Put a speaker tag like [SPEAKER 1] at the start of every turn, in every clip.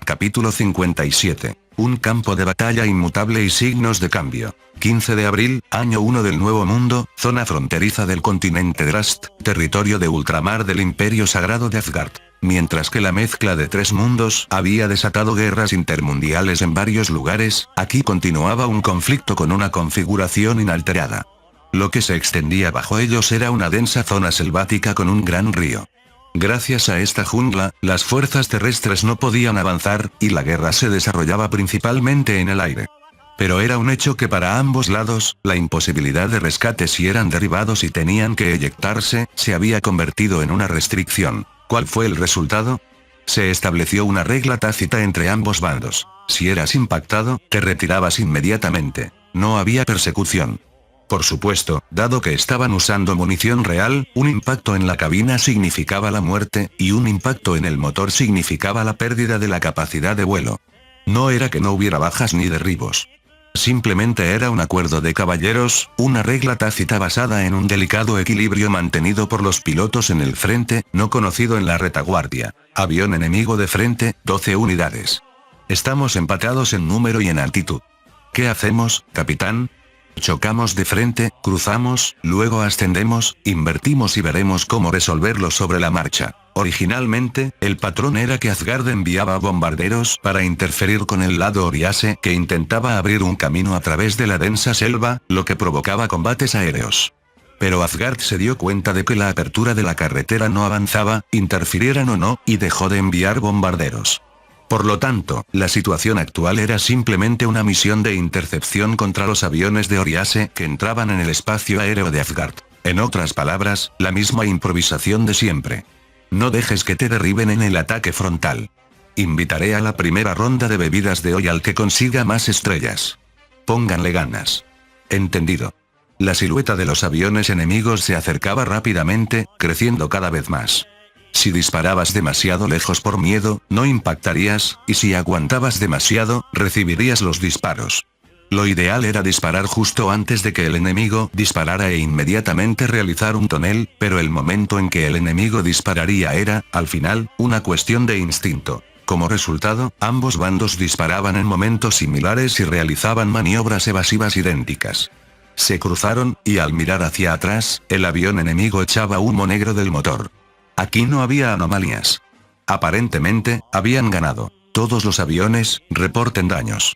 [SPEAKER 1] Capítulo 57. Un campo de batalla inmutable y signos de cambio. 15 de abril, año 1 del Nuevo Mundo, zona fronteriza del continente Drast, territorio de ultramar del Imperio Sagrado de Asgard. Mientras que la mezcla de tres mundos había desatado guerras intermundiales en varios lugares, aquí continuaba un conflicto con una configuración inalterada. Lo que se extendía bajo ellos era una densa zona selvática con un gran río. Gracias a esta jungla, las fuerzas terrestres no podían avanzar, y la guerra se desarrollaba principalmente en el aire. Pero era un hecho que para ambos lados, la imposibilidad de rescate si eran derribados y tenían que eyectarse, se había convertido en una restricción. ¿Cuál fue el resultado? Se estableció una regla tácita entre ambos bandos. Si eras impactado, te retirabas inmediatamente. No había persecución. Por supuesto, dado que estaban usando munición real, un impacto en la cabina significaba la muerte, y un impacto en el motor significaba la pérdida de la capacidad de vuelo. No era que no hubiera bajas ni derribos. Simplemente era un acuerdo de caballeros, una regla tácita basada en un delicado equilibrio mantenido por los pilotos en el frente, no conocido en la retaguardia. Avión enemigo de frente, 12 unidades. Estamos empatados en número y en altitud. ¿Qué hacemos, capitán? Chocamos de frente, cruzamos, luego ascendemos, invertimos y veremos cómo resolverlo sobre la marcha. Originalmente, el patrón era que Asgard enviaba bombarderos para interferir con el lado Oriase que intentaba abrir un camino a través de la densa selva, lo que provocaba combates aéreos. Pero Asgard se dio cuenta de que la apertura de la carretera no avanzaba, interfirieran o no, y dejó de enviar bombarderos. Por lo tanto, la situación actual era simplemente una misión de intercepción contra los aviones de Oriase que entraban en el espacio aéreo de Asgard. En otras palabras, la misma improvisación de siempre. No dejes que te derriben en el ataque frontal. Invitaré a la primera ronda de bebidas de hoy al que consiga más estrellas. Pónganle ganas. Entendido. La silueta de los aviones enemigos se acercaba rápidamente, creciendo cada vez más. Si disparabas demasiado lejos por miedo, no impactarías, y si aguantabas demasiado, recibirías los disparos. Lo ideal era disparar justo antes de que el enemigo disparara e inmediatamente realizar un tonel, pero el momento en que el enemigo dispararía era, al final, una cuestión de instinto. Como resultado, ambos bandos disparaban en momentos similares y realizaban maniobras evasivas idénticas. Se cruzaron, y al mirar hacia atrás, el avión enemigo echaba humo negro del motor. Aquí no había anomalías. Aparentemente, habían ganado. Todos los aviones, reporten daños.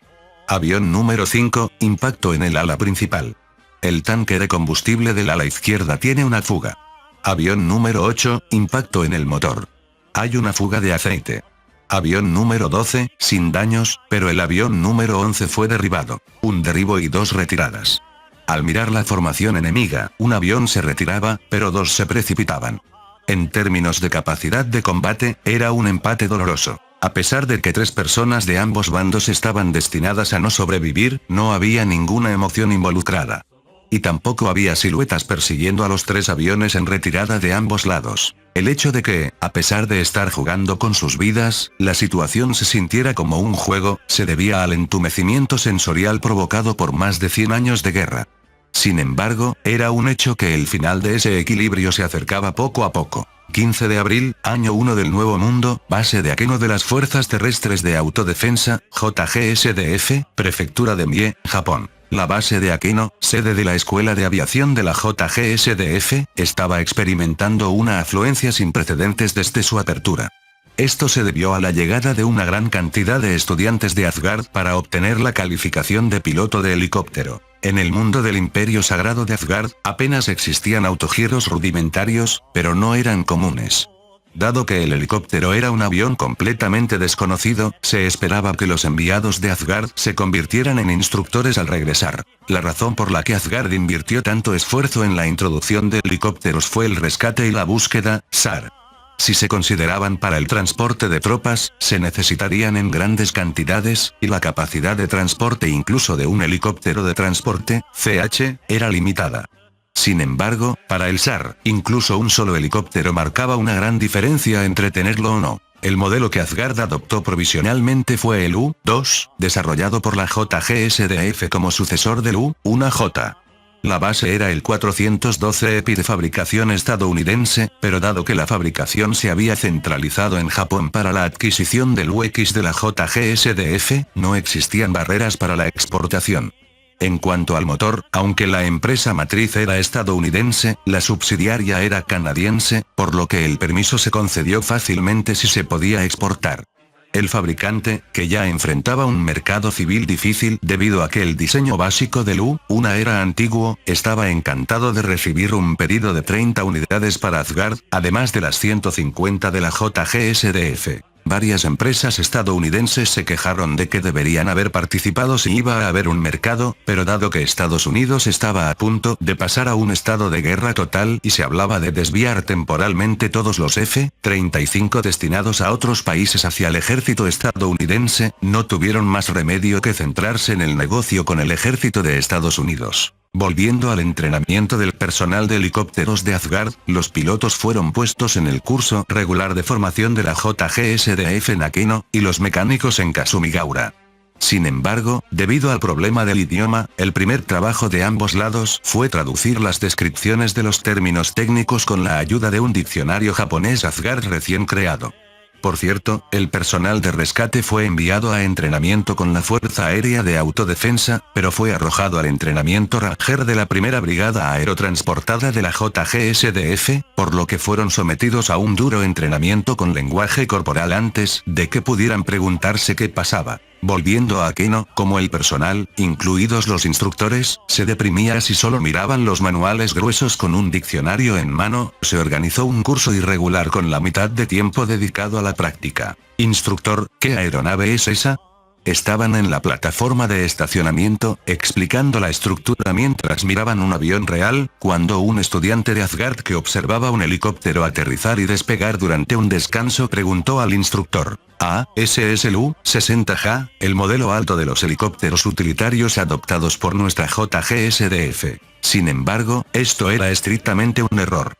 [SPEAKER 1] Avión número 5, impacto en el ala principal. El tanque de combustible del ala izquierda tiene una fuga. Avión número 8, impacto en el motor. Hay una fuga de aceite. Avión número 12, sin daños, pero el avión número 11 fue derribado. Un derribo y 2 retiradas. Al mirar la formación enemiga, un avión se retiraba, pero 2 se precipitaban. En términos de capacidad de combate, era un empate doloroso. A pesar de que 3 personas de ambos bandos estaban destinadas a no sobrevivir, no había ninguna emoción involucrada. Y tampoco había siluetas persiguiendo a los 3 aviones en retirada de ambos lados. El hecho de que, a pesar de estar jugando con sus vidas, la situación se sintiera como un juego, se debía al entumecimiento sensorial provocado por más de 100 años de guerra. Sin embargo, era un hecho que el final de ese equilibrio se acercaba poco a poco. 15 de abril, año 1 del Nuevo Mundo, base de Akeno de las Fuerzas Terrestres de Autodefensa, JGSDF, Prefectura de Mie, Japón. La base de Akeno, sede de la Escuela de Aviación de la JGSDF, estaba experimentando una afluencia sin precedentes desde su apertura. Esto se debió a la llegada de una gran cantidad de estudiantes de Asgard para obtener la calificación de piloto de helicóptero. En el mundo del Imperio Sagrado de Asgard, apenas existían autogiros rudimentarios, pero no eran comunes. Dado que el helicóptero era un avión completamente desconocido, se esperaba que los enviados de Asgard se convirtieran en instructores al regresar. La razón por la que Asgard invirtió tanto esfuerzo en la introducción de helicópteros fue el rescate y la búsqueda, SAR. Si se consideraban para el transporte de tropas, se necesitarían en grandes cantidades, y la capacidad de transporte incluso de un helicóptero de transporte, CH, era limitada. Sin embargo, para el SAR, incluso un solo helicóptero marcaba una gran diferencia entre tenerlo o no. El modelo que Asgard adoptó provisionalmente fue el U-2, desarrollado por la JGSDF como sucesor del U-1J. La base era el 412 EPI de fabricación estadounidense, pero dado que la fabricación se había centralizado en Japón para la adquisición del UX de la JGSDF, no existían barreras para la exportación. En cuanto al motor, aunque la empresa matriz era estadounidense, la subsidiaria era canadiense, por lo que el permiso se concedió fácilmente si se podía exportar. El fabricante, que ya enfrentaba un mercado civil difícil debido a que el diseño básico del U-1 era antiguo, estaba encantado de recibir un pedido de 30 unidades para Asgard, además de las 150 de la JGSDF. Varias empresas estadounidenses se quejaron de que deberían haber participado si iba a haber un mercado, pero dado que Estados Unidos estaba a punto de pasar a un estado de guerra total y se hablaba de desviar temporalmente todos los F-35 destinados a otros países hacia el ejército estadounidense, no tuvieron más remedio que centrarse en el negocio con el ejército de Estados Unidos. Volviendo al entrenamiento del personal de helicópteros de Asgard, los pilotos fueron puestos en el curso regular de formación de la JGSDF en Akino, y los mecánicos en Kasumigaura. Sin embargo, debido al problema del idioma, el primer trabajo de ambos lados fue traducir las descripciones de los términos técnicos con la ayuda de un diccionario japonés Asgard recién creado. Por cierto, el personal de rescate fue enviado a entrenamiento con la Fuerza Aérea de Autodefensa, pero fue arrojado al entrenamiento Ranger de la Primera Brigada Aerotransportada de la JGSDF, por lo que fueron sometidos a un duro entrenamiento con lenguaje corporal antes de que pudieran preguntarse qué pasaba. Volviendo a Akino, como el personal, incluidos los instructores, se deprimía si solo miraban los manuales gruesos con un diccionario en mano, se organizó un curso irregular con la mitad de tiempo dedicado a la práctica. Instructor, ¿qué aeronave es esa? Estaban en la plataforma de estacionamiento, explicando la estructura mientras miraban un avión real, cuando un estudiante de Asgard que observaba un helicóptero aterrizar y despegar durante un descanso preguntó al instructor: «Ah, ese es el U-60J, el modelo alto de los helicópteros utilitarios adoptados por nuestra JGSDF». Sin embargo, esto era estrictamente un error.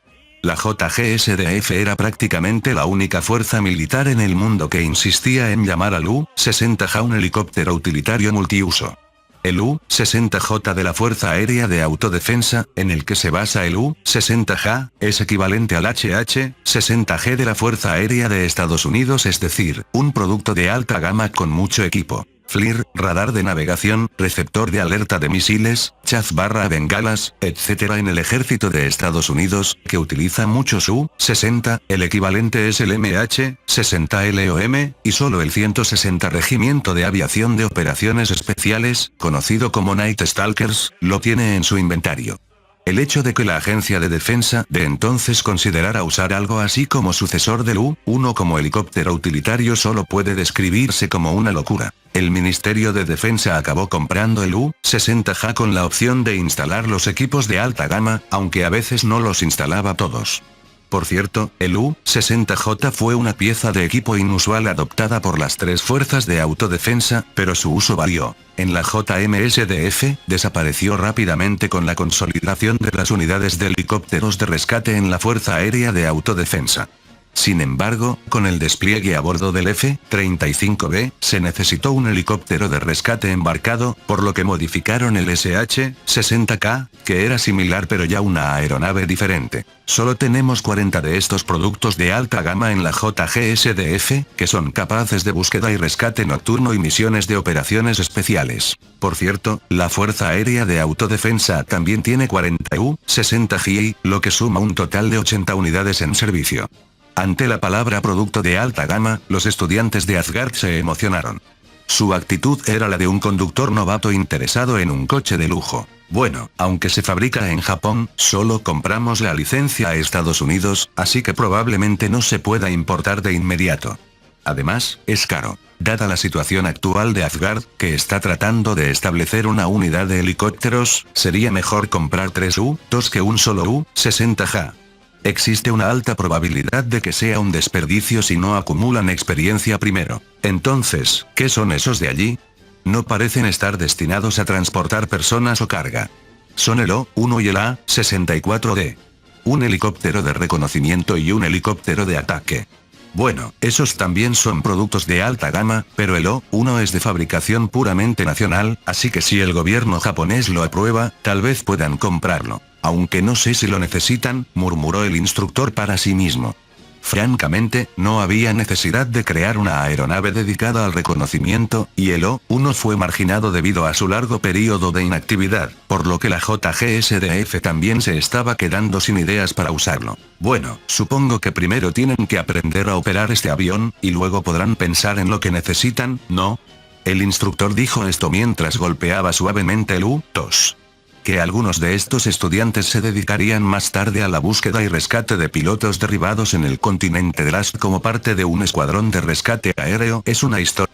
[SPEAKER 1] La JGSDF era prácticamente la única fuerza militar en el mundo que insistía en llamar al U-60J un helicóptero utilitario multiuso. El U-60J de la Fuerza Aérea de Autodefensa, en el que se basa el U-60J, es equivalente al HH-60G de la Fuerza Aérea de Estados Unidos, es decir, un producto de alta gama con mucho equipo. FLIR, radar de navegación, receptor de alerta de misiles, chaff/bengalas, etc. En el ejército de Estados Unidos, que utiliza muchos U-60, el equivalente es el MH-60LOM, y solo el 160 Regimiento de Aviación de Operaciones Especiales, conocido como Night Stalkers, lo tiene en su inventario. El hecho de que la agencia de defensa de entonces considerara usar algo así como sucesor del U-1 como helicóptero utilitario solo puede describirse como una locura. El Ministerio de Defensa acabó comprando el U-60J con la opción de instalar los equipos de alta gama, aunque a veces no los instalaba todos. Por cierto, el U-60J fue una pieza de equipo inusual adoptada por las tres fuerzas de autodefensa, pero su uso varió. En la JMSDF, desapareció rápidamente con la consolidación de las unidades de helicópteros de rescate en la Fuerza Aérea de Autodefensa. Sin embargo, con el despliegue a bordo del F-35B, se necesitó un helicóptero de rescate embarcado, por lo que modificaron el SH-60K, que era similar pero ya una aeronave diferente. Solo tenemos 40 de estos productos de alta gama en la JGSDF, que son capaces de búsqueda y rescate nocturno y misiones de operaciones especiales. Por cierto, la Fuerza Aérea de Autodefensa también tiene 40 U-60J, lo que suma un total de 80 unidades en servicio. Ante la palabra producto de alta gama, los estudiantes de Asgard se emocionaron. Su actitud era la de un conductor novato interesado en un coche de lujo. Bueno, aunque se fabrica en Japón, solo compramos la licencia a Estados Unidos, así que probablemente no se pueda importar de inmediato. Además, es caro. Dada la situación actual de Asgard, que está tratando de establecer una unidad de helicópteros, sería mejor comprar 3 U-2 que un solo U-60J. Existe una alta probabilidad de que sea un desperdicio si no acumulan experiencia primero. Entonces, ¿qué son esos de allí? No parecen estar destinados a transportar personas o carga. Son el O-1 y el A-64D. Un helicóptero de reconocimiento y un helicóptero de ataque. Bueno, esos también son productos de alta gama, pero el O1 es de fabricación puramente nacional, así que si el gobierno japonés lo aprueba, tal vez puedan comprarlo. Aunque no sé si lo necesitan, murmuró el instructor para sí mismo. Francamente, no había necesidad de crear una aeronave dedicada al reconocimiento, y el O1 fue marginado debido a su largo periodo de inactividad, por lo que la JGSDF también se estaba quedando sin ideas para usarlo. Bueno, supongo que primero tienen que aprender a operar este avión, y luego podrán pensar en lo que necesitan, ¿no? El instructor dijo esto mientras golpeaba suavemente el U-2. Que algunos de estos estudiantes se dedicarían más tarde a la búsqueda y rescate de pilotos derribados en el continente Drast como parte de un escuadrón de rescate aéreo es una historia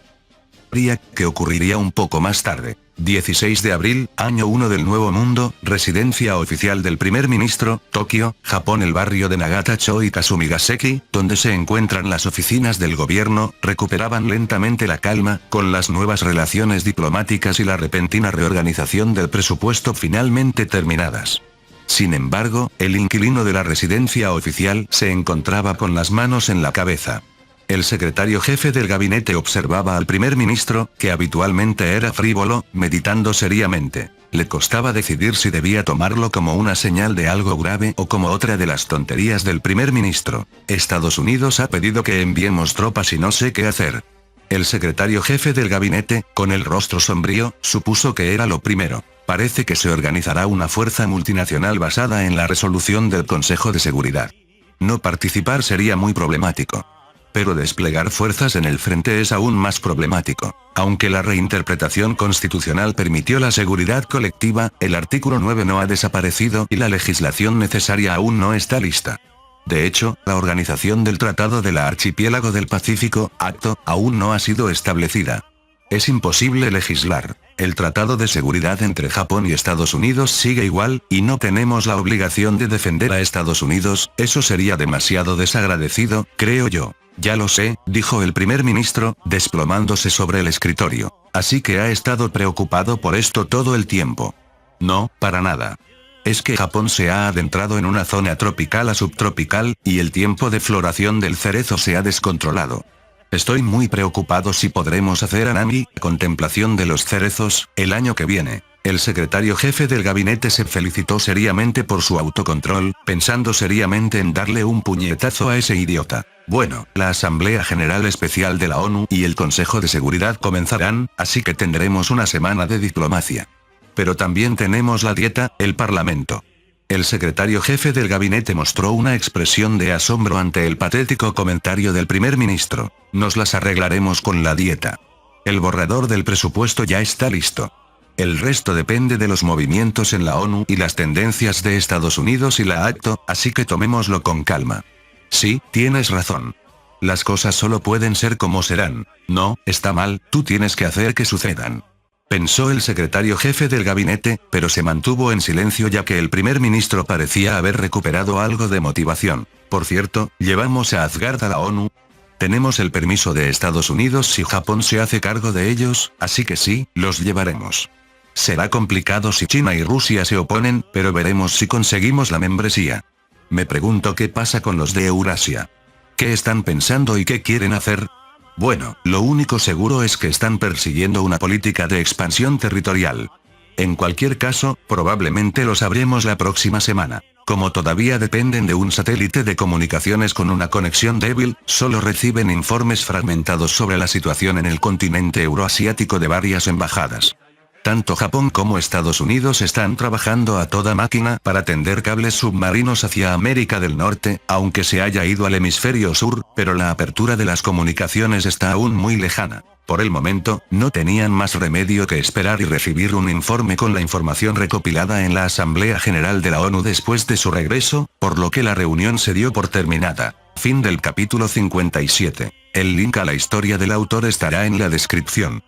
[SPEAKER 1] que ocurriría un poco más tarde. 16 de abril, año 1 del Nuevo Mundo, residencia oficial del primer ministro, Tokio, Japón. El barrio de Nagata-cho y Kasumigaseki, donde se encuentran las oficinas del gobierno, recuperaban lentamente la calma, con las nuevas relaciones diplomáticas y la repentina reorganización del presupuesto finalmente terminadas. Sin embargo, el inquilino de la residencia oficial se encontraba con las manos en la cabeza. El secretario jefe del gabinete observaba al primer ministro, que habitualmente era frívolo, meditando seriamente. Le costaba decidir si debía tomarlo como una señal de algo grave o como otra de las tonterías del primer ministro. Estados Unidos ha pedido que enviemos tropas y no sé qué hacer. El secretario jefe del gabinete, con el rostro sombrío, supuso que era lo primero. Parece que se organizará una fuerza multinacional basada en la resolución del Consejo de Seguridad. No participar sería muy problemático. Pero desplegar fuerzas en el frente es aún más problemático. Aunque la reinterpretación constitucional permitió la seguridad colectiva, el artículo 9 no ha desaparecido y la legislación necesaria aún no está lista. De hecho, la organización del Tratado del Archipiélago del Pacífico, ACTO, aún no ha sido establecida. Es imposible legislar. El Tratado de Seguridad entre Japón y Estados Unidos sigue igual, y no tenemos la obligación de defender a Estados Unidos, eso sería demasiado desagradecido, creo yo. Ya lo sé, dijo el primer ministro, desplomándose sobre el escritorio. Así que ha estado preocupado por esto todo el tiempo. No, para nada. Es que Japón se ha adentrado en una zona tropical a subtropical, y el tiempo de floración del cerezo se ha descontrolado. Estoy muy preocupado si podremos hacer Anami, contemplación de los cerezos, el año que viene. El secretario jefe del gabinete se felicitó seriamente por su autocontrol, pensando seriamente en darle un puñetazo a ese idiota. Bueno, la Asamblea General Especial de la ONU y el Consejo de Seguridad comenzarán, así que tendremos una semana de diplomacia. Pero también tenemos la dieta, el Parlamento. El secretario jefe del gabinete mostró una expresión de asombro ante el patético comentario del primer ministro. Nos las arreglaremos con la dieta. El borrador del presupuesto ya está listo. El resto depende de los movimientos en la ONU y las tendencias de Estados Unidos y la ACTO, así que tomémoslo con calma. Sí, tienes razón. Las cosas solo pueden ser como serán. No, está mal, tú tienes que hacer que sucedan. Pensó el secretario jefe del gabinete, pero se mantuvo en silencio ya que el primer ministro parecía haber recuperado algo de motivación. Por cierto, ¿llevamos a Asgard a la ONU? Tenemos el permiso de Estados Unidos si Japón se hace cargo de ellos, así que sí, los llevaremos. Será complicado si China y Rusia se oponen, pero veremos si conseguimos la membresía. Me pregunto qué pasa con los de Eurasia. ¿Qué están pensando y qué quieren hacer? Bueno, lo único seguro es que están persiguiendo una política de expansión territorial. En cualquier caso, probablemente lo sabremos la próxima semana. Como todavía dependen de un satélite de comunicaciones con una conexión débil, solo reciben informes fragmentados sobre la situación en el continente euroasiático de varias embajadas. Tanto Japón como Estados Unidos están trabajando a toda máquina para tender cables submarinos hacia América del Norte, aunque se haya ido al hemisferio sur, pero la apertura de las comunicaciones está aún muy lejana. Por el momento, no tenían más remedio que esperar y recibir un informe con la información recopilada en la Asamblea General de la ONU después de su regreso, por lo que la reunión se dio por terminada. Fin del capítulo 57. El link a la historia del autor estará en la descripción.